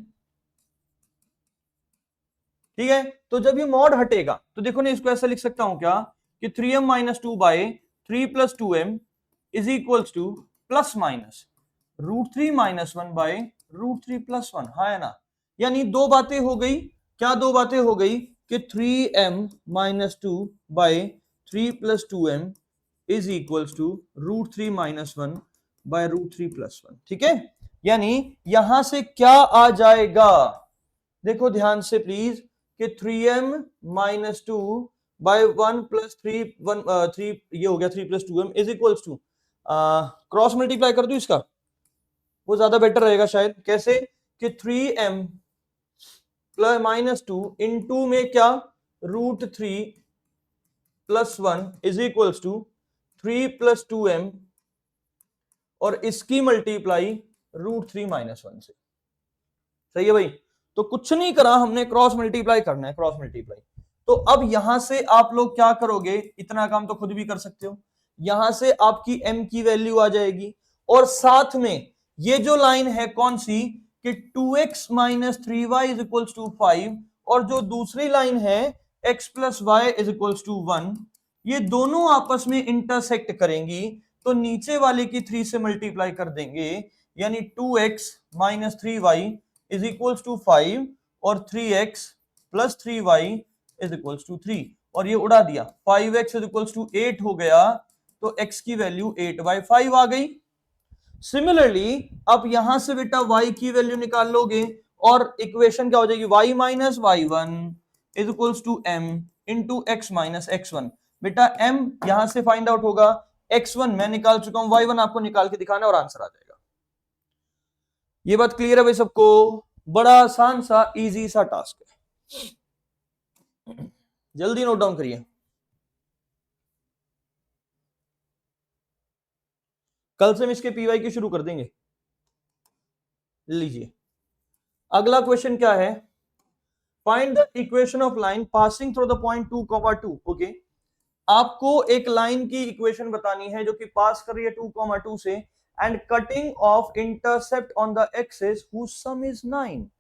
ठीक है, तो जब ये मॉड हटेगा तो देखो ना, इसको ऐसा लिख सकता हूं क्या कि 3m minus 2 by 3 plus 2m is equals to plus minus √3 minus 1 by √3 plus 1। हाँ है ना? यानी दो बातें हो गई, क्या दो बातें हो गई कि 3m minus 2 by 3 plus 2m is equals to √3 minus 1 by √3 plus 1। ठीक है, यानी यहां से क्या आ जाएगा देखो ध्यान से प्लीज कि 3m माइनस 2 बाय 1 प्लस 3 3 ये हो गया 3 plus 2m is equals to, cross multiply कर दूं इसका, वो ज्यादा बेटर रहेगा शायद। कैसे कि 3m प्लस माइनस 2 इंटू में क्या √3 plus 1 is equals to 3 plus 2m और इसकी मल्टीप्लाई √3 माइनस 1 से। सही है भाई? तो कुछ नहीं करा हमने, क्रॉस मल्टीप्लाई करना है, क्रॉस मल्टीप्लाई। तो अब यहां से आप लोग क्या करोगे, इतना काम तो खुद भी कर सकते हो, यहां से आपकी m की वैल्यू आ जाएगी, और साथ में ये जो लाइन है कौन सी, कि 2x minus 3y is equals to 5, और जो दूसरी लाइन है x plus y is equals to 1, ये दोनों आपस में इंटरसेक्ट करेंगी, तो नीचे वाले की 3 से मल्टीप्लाई कर देंगे, यानी 2x minus 3y is equals to 5, और 3x plus 3y is equals to 3, और ये उड़ा दिया, 5x इज इक्वल्स टू 8 हो गया, तो x की वैल्यू 8/5 आ गई। सिमिलरली अब यहां से बेटा y की वैल्यू निकाल लोगे, और इक्वेशन क्या हो जाएगी, y minus y1 is equals to m into x minus x1। बेटा m यहां से फाइंड आउट होगा, x1 मैं निकाल चुका हूं, y1 आपको निकाल के दिखाना और आंसर आ जाएगा। ये बात क्लियर है भाई सबको? बड़ा आसान सा इजी सा टास्क है, जल्दी नोट डाउन करिए। कल से हम इसके पीवाई की शुरू कर देंगे। लीजिए अगला क्वेश्चन क्या है, find the equation of line passing through the point 2, 2। Okay, आपको एक लाइन की इक्वेशन बतानी है जो कि पास कर रही है 2, 2 से, and cutting off intercept on the axis whose sum is 9,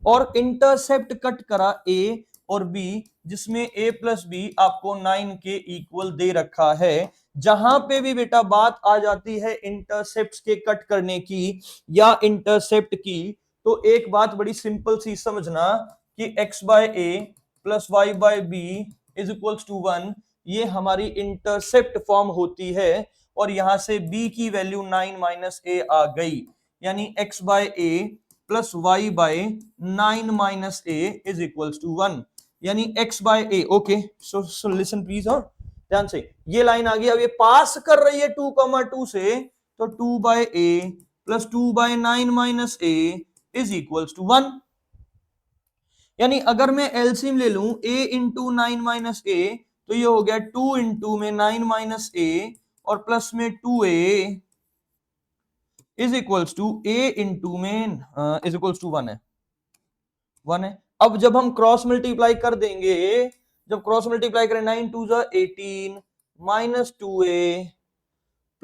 और इंटरसेप्ट कट करा a और b, जिसमें a प्लस बी आपको 9 के इक्वल दे रखा है। जहां पे भी बेटा बात आ जाती है इंटरसेप्ट के कट करने की या इंटरसेप्ट की, तो एक बात बड़ी सिंपल सी समझना कि x by a plus y by b is equals to 1, ये हमारी इंटरसेप्ट फॉर्म होती है, और यहां से b की वैल्यू 9 माइनस ए आ गई, यानी x by a plus y by 9 minus a is equals to 1, यानी x by a. Okay, so listen please, और ध्यान से, ये लाइन आ गई, अब ये पास कर रही है 2, 2 से, तो 2 by a plus 2 by 9 minus a is equals to 1, यानी अगर मैं एलसीएम ले लूं a इंटू 9 माइनस ए, तो ये हो गया 2 इंटू में 9 माइनस ए और प्लस में 2a is equals to a into में इज इक्वल्स टू 1 है, 1 है। अब जब हम क्रॉस मल्टीप्लाई कर देंगे, जब क्रॉस मल्टीप्लाई करें 9 2 जा 18 माइनस 2a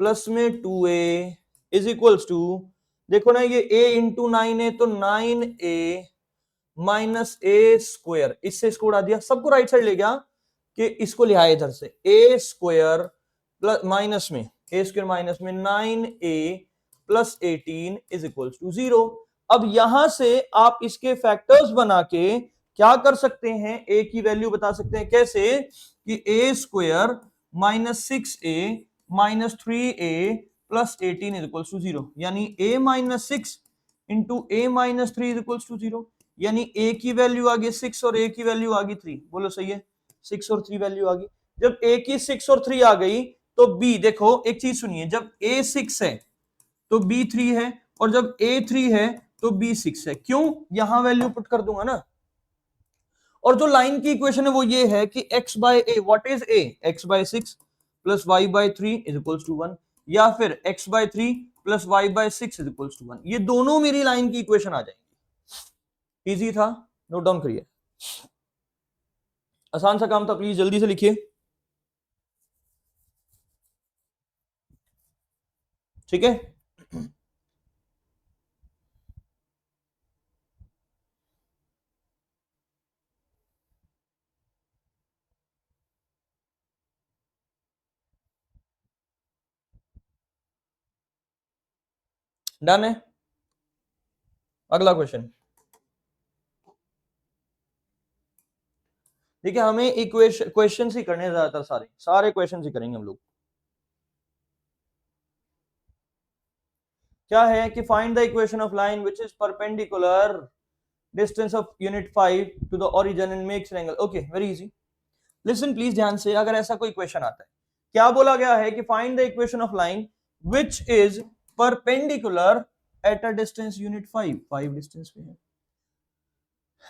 प्लस में 2a इज इक्वल्स टू, देखो ना ये a इंटू 9 है तो 9a माइनस ए स्क्वायर, इससे इसको उड़ा दिया, सबको राइट साइड ले गया कि इसको ले आए इधर से, ए स्क्वायर प्लस माइनस में ए स्क्वायर माइनस में 9a plus 18 is equals to 0। अब यहां से आप इसके फैक्टर्स बना के क्या कर सकते हैं, a की वैल्यू बता सकते हैं, कैसे कि a square minus 6a minus 3a plus 18 is equals to 0, यानी a minus 6 into a minus 3 is equals to 0, यानी a की वैल्यू आ गई 6 और a की वैल्यू आ गई 3, बोलो सही है, 6 और 3 वैल्यू आ गई। जब a की 6 और 3 आ गई तो b, देखो एक चीज सुनिए, जब a 6 है तो b 3 है, और जब a 3 है तो b 6 है, क्यों, यहां वैल्यू पुट कर दूंगा ना। और जो लाइन की इक्वेशन है वो ये है कि x by a, what is a, x by 6 plus y by 3 is equals to 1, या फिर x by 3 plus y by 6 is equals to 1, ये दोनों मेरी लाइन की इक्वेशन आ जाएंगी। इजी था, नोट डाउन करिए, आसान सा काम था, प्लीज जल्दी से लिखिए, ठीक है। डन है, अगला क्वेश्चन देखिए, हमें इक्वेशन क्वेश्चन ही करने हैं, ज्यादातर सारे क्वेश्चन ही करेंगे हम लोग। क्या है कि find the equation of line which is perpendicular distance of unit 5 to the origin and makes an angle. Okay, very easy, listen please ध्यान से, अगर ऐसा कोई क्वेश्चन आता है, क्या बोला गया है कि find the equation of line which is perpendicular at a distance unit 5 distance पे है,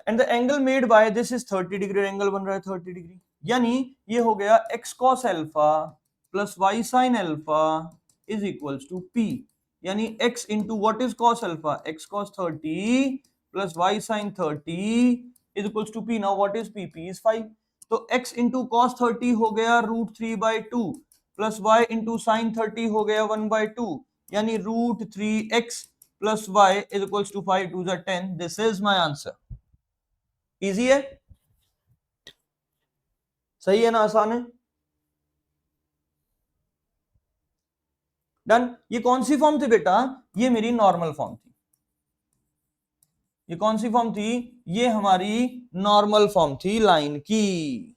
and the angle made by this is 30 degree, angle बन रहा है 30 डिग्री, यानी ये हो गया x cos alpha plus y sin alpha is equals to p, यानी x into what is cos alpha, x cos 30 plus y sine 30 is equals to p. Now what is p? P is 5. तो x into cos 30 हो गया √3/2 plus y into sine 30 हो गया 1/2 यानी √3x plus y is equals to 5 2 10. This is my answer. Easy है, सही है ना, आसान है. डन. ये कौन सी फॉर्म थी बेटा? ये मेरी नॉर्मल फॉर्म थी. ये कौन सी फॉर्म थी? ये हमारी नॉर्मल फॉर्म थी लाइन की.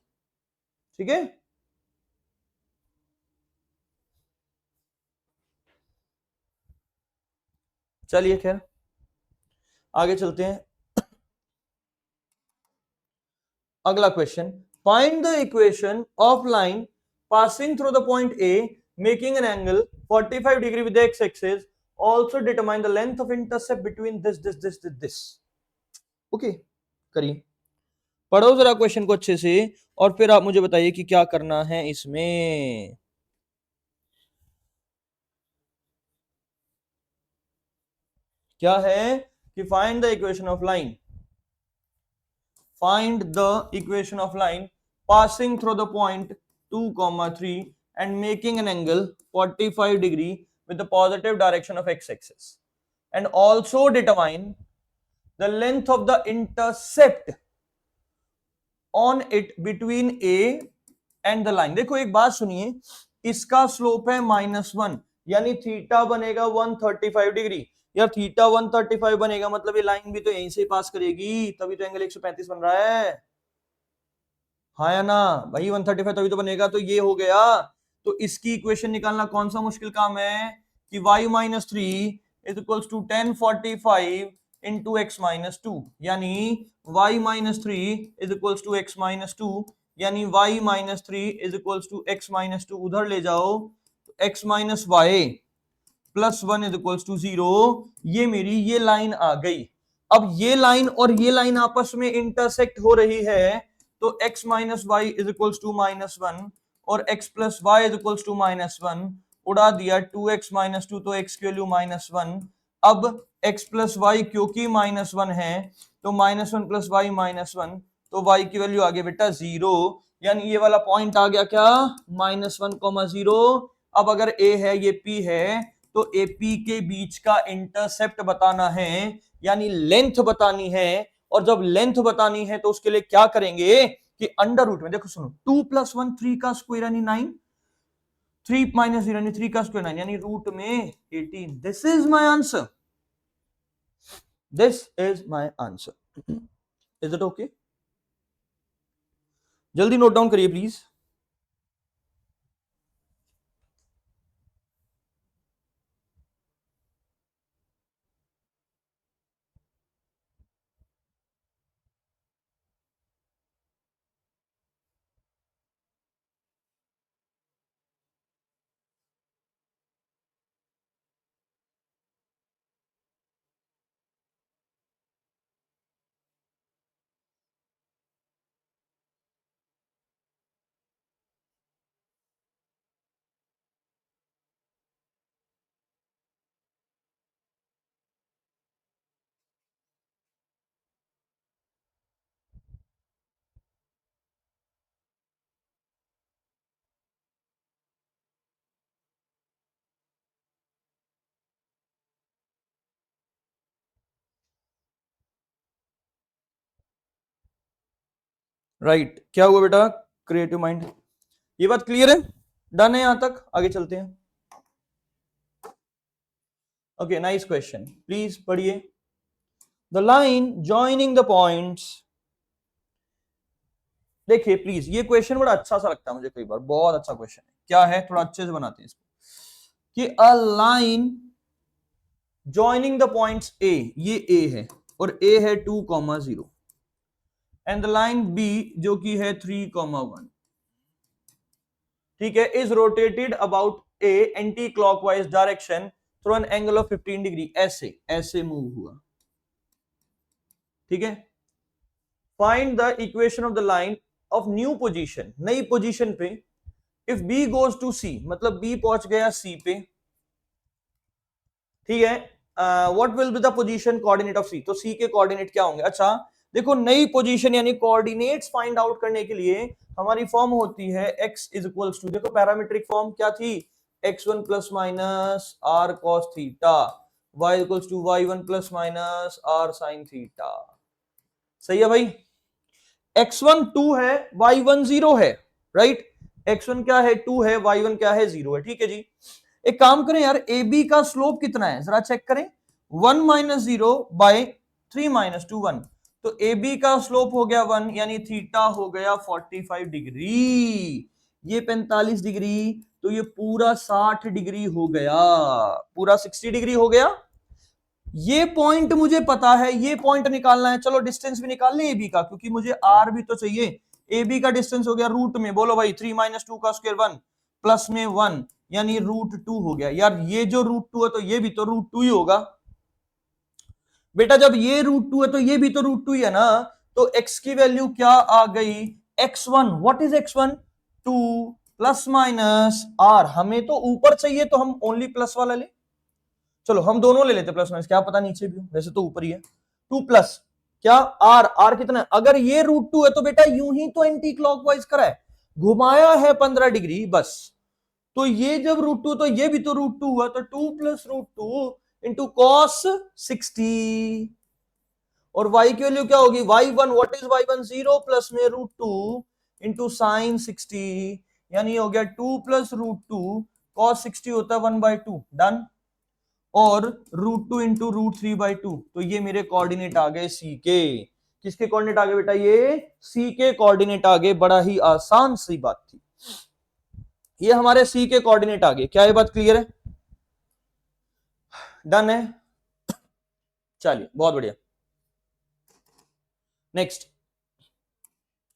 ठीक है. चलिए खैर आगे चलते हैं. अगला question. Find the equation of line passing through the point A making an angle 45 degree with x axis. Also determine the length of intercept between this. Okay, करिए, पढ़ो जरा क्वेश्चन को अच्छे से और फिर आप मुझे बताइए कि क्या करना है इसमें. क्या है कि find the equation of line. Find the equation of line passing through the point 2, 3 and making an angle 45 degree with the positive direction of x-axis, and also determine the length of the intercept on it between A and the line. देखो एक बात सुनिए, इसका slope है -1 यानी theta बनेगा 135 degree. यार theta 135 बनेगा मतलब ये लाइन भी तो यहीं से पास करेगी, तभी तो एंगल 135 बन रहा है. हाँ या ना भाई, 135 तभी तो बनेगा. तो ये हो गया. तो इसकी इक्वेशन निकालना कौन सा मुश्किल काम है कि y minus 3 is equals to 1045 into x minus 2 यानी y minus 3 is equals to x minus 2 यानी y minus 3 is equals to x minus 2. उधर ले जाओ तो x minus y plus 1 is equals to 0. ये मेरी ये लाइन आ गई. अब ये लाइन और ये लाइन आपस में इंटरसेक्ट हो रही है तो x minus y is equals to -1 और x plus y is equals to -1. उड़ा दिया 2x माइनस 2 तो x की वैल्यू -1. अब x प्लस वाई क्योंकि -1 है तो -1 प्लस वाई -1 तो y की वैल्यू आ गई बेटा 0. यानी ये वाला पॉइंट आ गया क्या? -1, 0. अब अगर a है ये p है तो AP के बीच का इंटरसेप्ट बताना है यानी लेंथ बतानी है. और जब लेंथ बतानी है तो उसके लिए क्या करेंगे कि अंडर रूट में, देखो सुनो, 2 + 1 3 का स्क्वायर यानी 9, 3 - 0 यानी 3 का स्क्वायर 9 यानी रूट में 18. This is my answer. This is my answer. Is it okay? जल्दी नोट डाउन करिए प्लीज. राइट, क्या हुआ बेटा? Creative mind. ये बात क्लियर है? डन है यहां तक? आगे चलते हैं. Okay, nice question. प्लीज पढ़िए. The line joining the points. देखिए प्लीज, ये क्वेश्चन बड़ा अच्छा सा लगता है मुझे कई बार, बहुत अच्छा क्वेश्चन है. क्या है, थोड़ा अच्छे से बनाते हैं इसको. कि a line joining the points A, ये ए है और ए है 2, 0 एंड द लाइन बी जो कि है 3, 1. ठीक है, is rotated about a anti clockwise direction through an angle of 15 degree. ऐसे ऐसे मूव हुआ. ठीक है. Find the equation of the line of new position, नई पोजीशन पे. If B goes to C, मतलब बी पहुंच गया सी पे. ठीक है. What will be the position coordinate of C, तो सी के कोऑर्डिनेट क्या होंगे। अच्छा देखो, नई पोजीशन यानी कोऑर्डिनेट्स फाइंड आउट करने के लिए हमारी फॉर्म होती है x इज इक्वल्स टू, देखो पैरामीट्रिक फॉर्म क्या थी, x1 plus minus r cos theta, y equals to y1 plus minus r sine theta. सही है भाई, x1 2 है, y1 0 है, राइट। x1 क्या है 2 है, y1 क्या है 0 है, ठीक है जी। एक काम करें यार, ए बी का स्लोप कितना है जरा चेक करें, 1 माइनस 0 बाय 3 माइनस 2 1, तो ए बी का स्लोप हो गया 1, यानी थीटा हो गया 45 डिग्री, ये 45 डिग्री, तो ये पूरा 60 डिग्री हो गया, पूरा 60 डिग्री हो गया। ये पॉइंट मुझे पता है, ये पॉइंट निकालना है, चलो डिस्टेंस भी निकाल लें ए बी का, क्योंकि मुझे आर भी तो चाहिए। ए बी का डिस्टेंस हो गया रूट में, बोलो भाई 3 माइनस 2 का स्क्वायर 1 प्लस में 1, यानी रूट 2 हो गया। यार ये जो रूट 2 है तो ये भी तो रूट 2 ही होगा बेटा, जब ये रूट 2 है तो ये भी तो रूट 2 ही है ना। तो x की वैल्यू क्या आ गई, x1, what is x1, 2 plus minus r, हमें तो ऊपर चाहिए तो हम ओनली प्लस वाला ले, चलो हम दोनों ले लेते प्लस माइनस, क्या पता नीचे भी हो, वैसे तो ऊपर ही है। 2 प्लस क्या r कितना है, अगर ये रूट 2 है तो बेटा यूं ही तो एंटी क्लॉकवाइज करा है, घुमाया है 15 डिग्री बस, तो ये जब रूट 2 तो ये भी तो रूट 2 हुआ, तो 2 प्लस रूट 2 इंटू कॉस 60, और y की वैल्यू क्या होगी, y1, what is y1, 0 plus में रूट 2 इंटू साइन 60, यानी हो गया 2 प्लस रूट 2 कॉस 60 होता है 1/2, डन। और रूट 2 इंटू रूट 3/2, तो ये मेरे कोऑर्डिनेट आ गए सी के, किसके कोऑर्डिनेट आ गए बेटा, ये सी के कोऑर्डिनेट आ गए, बड़ा ही आसान सी बात थी, ये हमारे सी के कोऑर्डिनेट आ गए। क्या ये बात क्लियर है, डन है, चलिए बहुत बढ़िया। Next,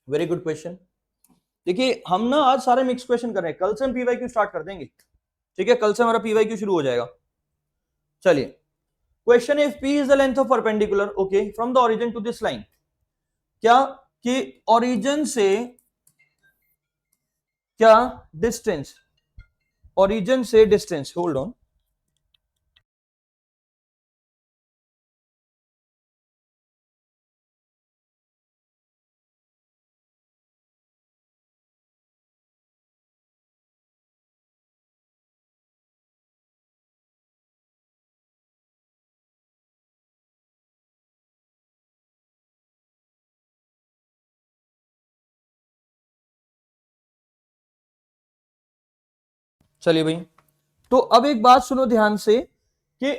very good question. देखिए हम ना आज सारे मिक्स क्वेश्चन कर रहे हैं, कल से हम पीवाईक्यू स्टार्ट कर देंगे, ठीक है, कल से हमारा पीवाईक्यू शुरू हो जाएगा। चलिए, question if P is the length of perpendicular, okay, from the origin to this line, क्या कि ओरिजिन से क्या डिस्टेंस, ओरिजिन से डिस्टेंस, होल्ड ऑन, चलिए भाई, तो अब एक बात सुनो ध्यान से कि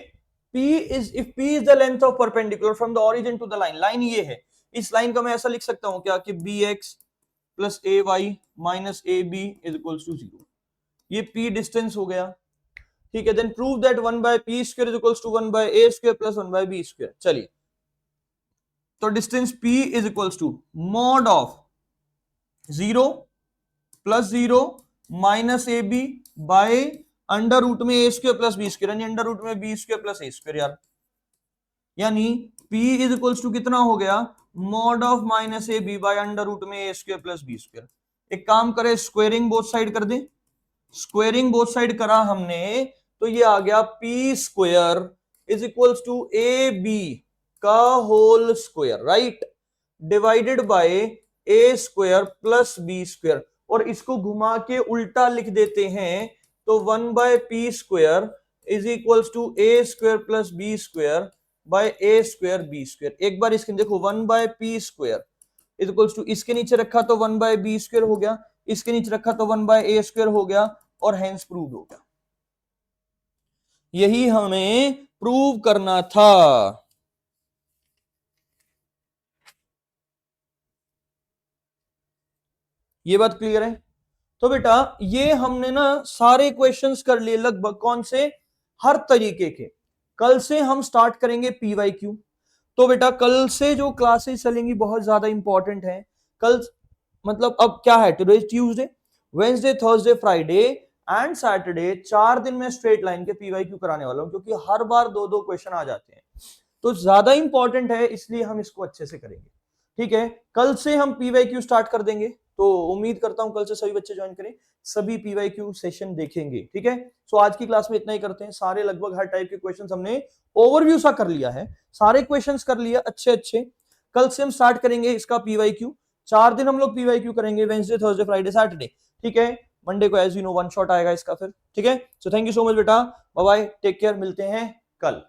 if P is the length of perpendicular from the origin to the line, line ये है, इस लाइन को मैं ऐसा लिख सकता हूं क्या कि bx plus ay minus ab is equals to 0, ये P डिस्टेंस हो गया, ठीक है। Then prove that 1/p square is equals to 1/a square plus 1/b square. चलिए, तो distance P is equals to mod of 0 plus 0 minus a b by under root में a square plus B square, यानी under root में b square plus a square यार, यानी P is equals to कितना हो गया, mod of minus a b by under root में a square plus B square. एक काम करे, स्क्वेयरिंग बोथ साइड कर दे, स्क्वेयरिंग बोथ साइड करा हमने, तो ये आ गया P square is equals to a b का whole square, right, divided by A square plus B square, और इसको घुमा के उल्टा लिख देते हैं, तो 1/p square is equals to a square plus B square by A square b square. एक बार इसके देखो, 1/p square is equals to, इसके नीचे रखा तो 1/b स्क्वायर हो गया, इसके नीचे रखा तो 1/a स्क्वायर हो गया, और हेंस प्रूव हो गया। यही हमें प्रूव करना था। ये बात क्लियर है। तो बेटा ये हमने ना सारे क्वेश्चंस कर लिए लगभग, कौन से, हर तरीके के। कल से हम स्टार्ट करेंगे पीवाईक्यू, तो बेटा कल से जो क्लासेस चलेंगी बहुत ज्यादा इंपॉर्टेंट है। कल मतलब अब क्या है, today Tuesday, Wednesday, Thursday, Friday and Saturday, 4 दिन में स्ट्रेट लाइन के पीवाईक्यू कराने वाला हूं, क्योंकि हर बार 2-2 क्वेश्चन आ जाते हैं, तो ज्यादा इंपॉर्टेंट है, इसलिए हम इसको अच्छे से करेंगे, ठीक है। कल से हम पीवाईक्यू स्टार्ट कर देंगे, तो उम्मीद करता हूं कल से सभी बच्चे ज्वाइन करें, सभी पीवाईक्यू सेशन देखेंगे। ठीक है, सो आज की क्लास में इतना ही करते हैं। सारे लगभग हर टाइप के क्वेश्चंस हमने ओवरव्यू सा कर लिया है, सारे क्वेश्चंस कर लिया अच्छे अच्छे। कल से हम स्टार्ट करेंगे इसका पीवाईक्यू। 4 दिन हम लोग पीवाईक्यू करेंगे, वेंसडे थर्सडे फ्राइडे सैटरडे। ठीक है, मंडे को as you know one shot आएगा इसका फिर। ठीक है, so thank you so much बेटा, बाय बाय, टेक केयर, मिलते हैं कल।